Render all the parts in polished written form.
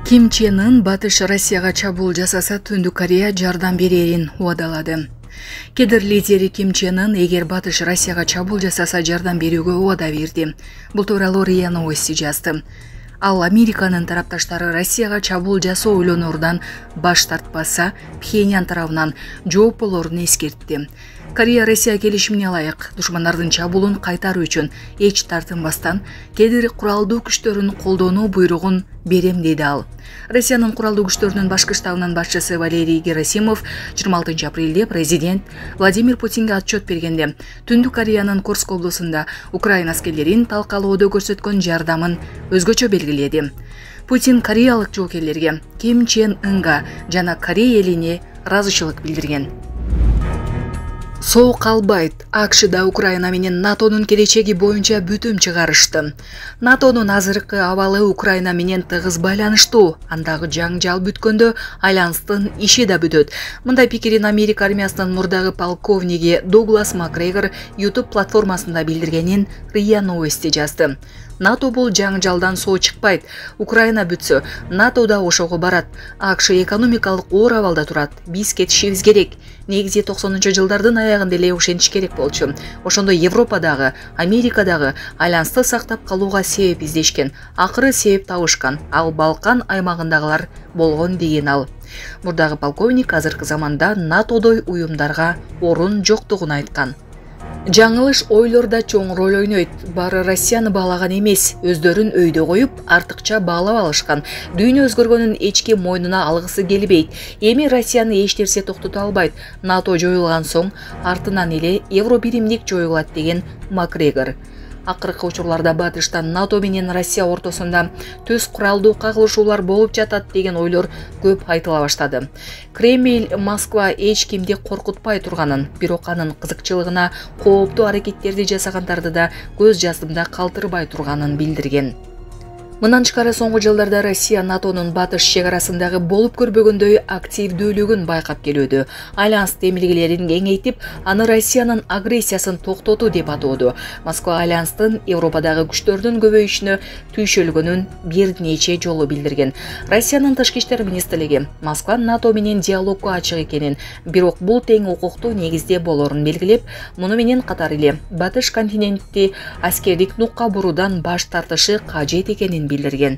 Ким Чен Ын Батыш Россияга чабуул жасаса Түндүк Корея жардам берерин убадалады. Кедир лидери Ким Чен Ын эгер Батыш Россияга чабуул жасаса жардам берүүгө убада берди. Бул тууралуу РИА Новости жазды. Ал Американын тарапташтары Россияга чабуул жасоо ойлонуурдан баш тартпаса, Пхеньян тарабынан жооп болорун эскертти. Корея Россия келишимине ылайык душмандардын чабуулун кайтаруу үчүн эч тартынбастан кедир куралдуу күчтөрүн колдонуу буйругун берем деди ал. Россиянын куралдуу күчтөрүнүн башкы штабынын башчысы Валерий Герасимов 26 апрелде президент Владимир Путинге отчет бергенде Түндүк Кореянын Курск облусунда Украина аскерлерин талкалоодо көрсөткөн жардамын өзгөчө белгиледи. Путин кореялык жоокерлерге, Ким Чен Ынга жана Корея элине ыраазычылык билдирген. Соок албайт. АКШда Украина менен НАТОнун келечеги боюнча бүтүм чыгарышты. НАТОнун азыркы абалы Украина менен тыгыз байланыштуу. Андагы жаңжал бүткөндө альянстын иши да бүтөт. Мындай пикирин Америка армиясынын мурдагы полковниги Дуглас Макгрегор YouTube платформасында билдиргенин РИА Новости жазды. НАТО бул жаңжалдан соо чыкпайт. Украина бүтсө, НАТО да ошого барат. АКШ экономикалык оор абалда турат. Биз кетишибиз керек. Негизи 90-жылдардын аягында эле ошентиш керек болчу. Ошондо Европадагы, Америкадагы альянсты сактап калууга себеп издешкен. Акыры себеп табышкан. Ал Балкан аймагындагылар болгон деген ал. Мурдагы полковник азыркы заманда НАТОдой уюмдарга орун жоктугун айткан. Жаңылыш ойлорда чоң роль ойнойт. Бары Россияны баалаган эмес, өздөрүн өйдө коюп, артыкча баалап алышкан. Дүйнө өзгөргөнүн эчки мойнуна алгысы келбейт. Эми Россияны эч нерсе токтото албайт. НАТО жоюлган соң артынан эле евро биримдик жоюлат деген Макгрегор. Акыркы учурларда Батыштан НАТО менен Россия ортосунда төз куралдуу кагылышуулар болуп жатат деген ойлор көп айтыла баштады. Кремль Москва эч кимди коркутпай турганын, бирок анын кызыкчылыгына кооптуу аракеттерди жасагандарды да көз жаздымда калтырбай турганын билдирген. Мындан тышкары соңку жылдарда Россия НАТОнун батыш чек арасындагы болуп көрбөгөндөй активдүүлүгүн байкап келүүдө. Альянс демилгелерин кеңейтип, аны Россиянын агрессиясын токтотуу деп атоодо. Москва альянстын Европадагы күчтөрдүн көбөйүшүнө түйшөлгөнүн бир нече жолу билдирген. Россиянын тышкы иштер министрлиги Москва НАТО менен диалогго ачык экенин, бирок бул тең укуктуу негизде болорун белгилеп, муну менен катар эле батыш континентти аскердик нукка буруудан баш тартышы кажет экенин билдирген.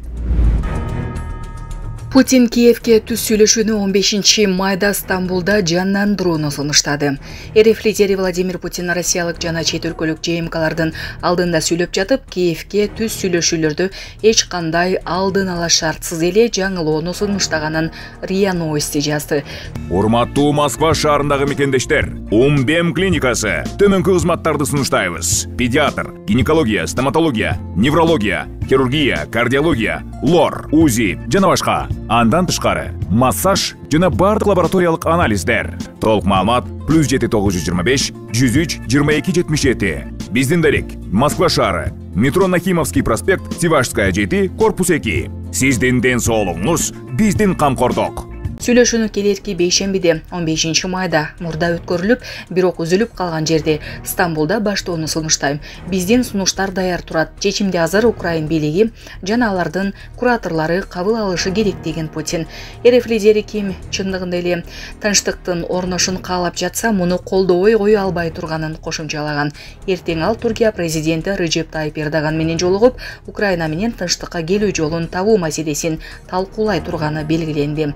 Путин Киевке түз сүйлөшүүнү 15 майда Стамбулда жандандырууну сунуштады. РФ лидери Владимир Путин россиялык жана чет өлкөлүк ЖМКлардын алдында сүйлөп жатып, Киевке түз сүйлөшүүлөрдү эч кандай алдын ала шартсыз эле жаңылоону сунуштаганын РИА Новости жазды. Урматтуу Москва шаарындагы мекендештер, Умбем клиникасы төмөнкү кызматтарды сунуштайбыз. Педиатр, гинекология, стоматология, неврология, хирургия, кардиология, лор, УЗИ жана башка. Андан тышкары массаж жана бардык лабораториялык анализдер. Толук маалымат +7 925 103 22 77. Биздин дарек Москва шаары, метро Нахимовский проспект, Сивашская 7, корпус 2. Сиздин ден соолугуңуз биздин камкордук. Сүйлөшүүнү келерки бейшембиде 15 майда мурда өткөрүлүп, бирок үзүлүп калган жерде Стамбулда баштоону сунуштайм. Биздин сунуштар даяр турат. Чечимди азыр Украин бийлиги жана алардын кураторлору кабыл алышы керек деген Путин. РФ лидери Ким чындыгында эле тынчтыктын орношун каалап жатса, муну колдобой кое албай турганын кошумчалаган. Эртең ал Туркия президенти Режеп Тайип Эрдоган менен жолугуп, Украина менен тынчтыкка келүү жолун табуу маселесин талкуулай турганы белгиленди.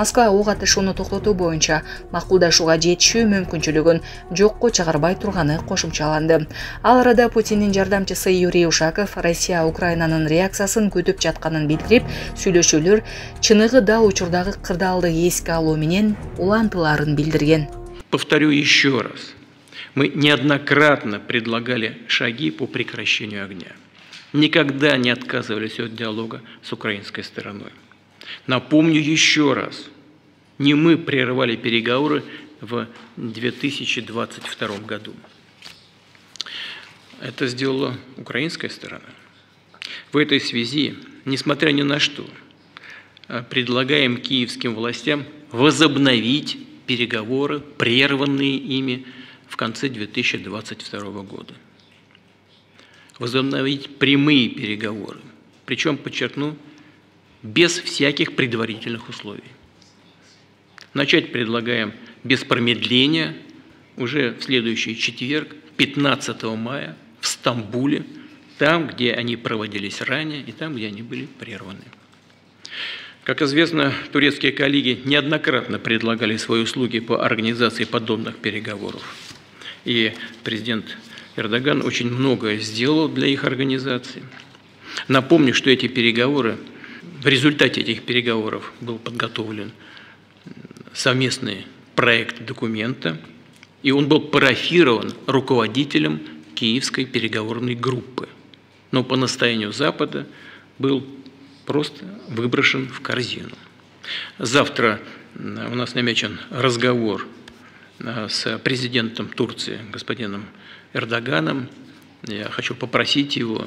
Москва ок атышууну токтотуу боюнча макулдашууга жетишүү мүмкүнчүлүгүн жокко чыгарбай турганы кошумчаланды. Ал арада Путиндин жардамчысы Юрий Ушаков Россия Украинанын реакциясын күтүп жатканын билдирип, сүйлөшүүлөр чыныгы дал учурдагы кырдаалды эске алуу менен улантыларын билдирген. Повторю еще раз. Мы неоднократно предлагали шаги по прекращению огня. Никогда не отказывались от диалога с украинской стороной. Напомню еще раз, не мы прервали переговоры в 2022 году. Это сделала украинская сторона. В этой связи, несмотря ни на что, предлагаем киевским властям возобновить переговоры, прерванные ими в конце 2022 года. Возобновить прямые переговоры. Причем, подчеркну, без всяких предварительных условий. Начать предлагаем без промедления уже в следующий четверг, 15 мая, в Стамбуле, там, где они проводились ранее и там, где они были прерваны. Как известно, турецкие коллеги неоднократно предлагали свои услуги по организации подобных переговоров. И президент Эрдоган очень многое сделал для их организации. Напомню, что эти переговоры, в результате этих переговоров был подготовлен совместный проект документа, и он был парафирован руководителем Киевской переговорной группы. Но по настоянию Запада был просто выброшен в корзину. Завтра у нас намечен разговор с президентом Турции, господином Эрдоганом. Я хочу попросить его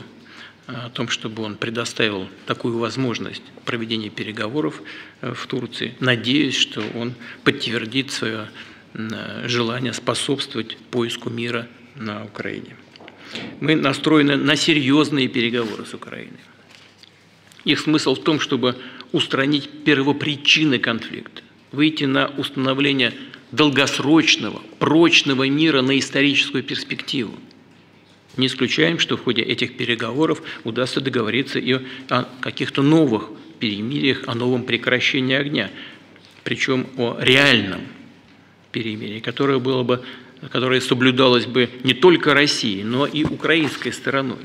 о том, чтобы он предоставил такую возможность проведения переговоров в Турции. Надеюсь, что он подтвердит свое желание способствовать поиску мира на Украине. Мы настроены на серьезные переговоры с Украиной. Их смысл в том, чтобы устранить первопричины конфликта, выйти на установление долгосрочного, прочного мира на историческую перспективу. Не исключаем, что в ходе этих переговоров удастся договориться и о каких-то новых перемириях, о новом прекращении огня, причем о реальном перемирии, которое соблюдалось бы не только Россией, но и украинской стороной.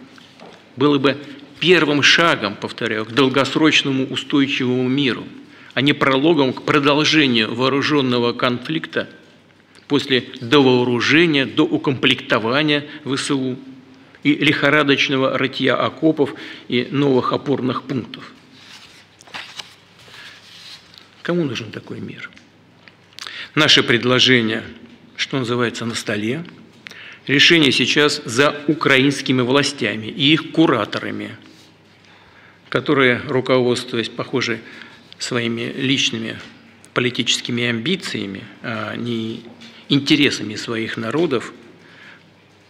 Было бы первым шагом, повторяю, к долгосрочному устойчивому миру, а не прологом к продолжению вооруженного конфликта после довооружения, доукомплектования ВСУ и лихорадочного рытья окопов и новых опорных пунктов. Кому нужен такой мир? Наше предложение, что называется, на столе. Решение сейчас за украинскими властями и их кураторами, которые, руководствуясь, похоже, своими личными политическими амбициями, а не интересами своих народов,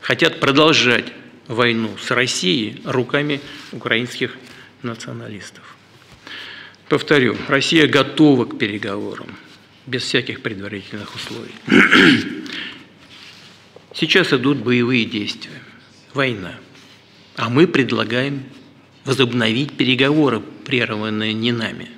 хотят продолжать войну с Россией руками украинских националистов. Повторю, Россия готова к переговорам без всяких предварительных условий. Сейчас идут боевые действия, война, а мы предлагаем возобновить переговоры, прерванные не нами.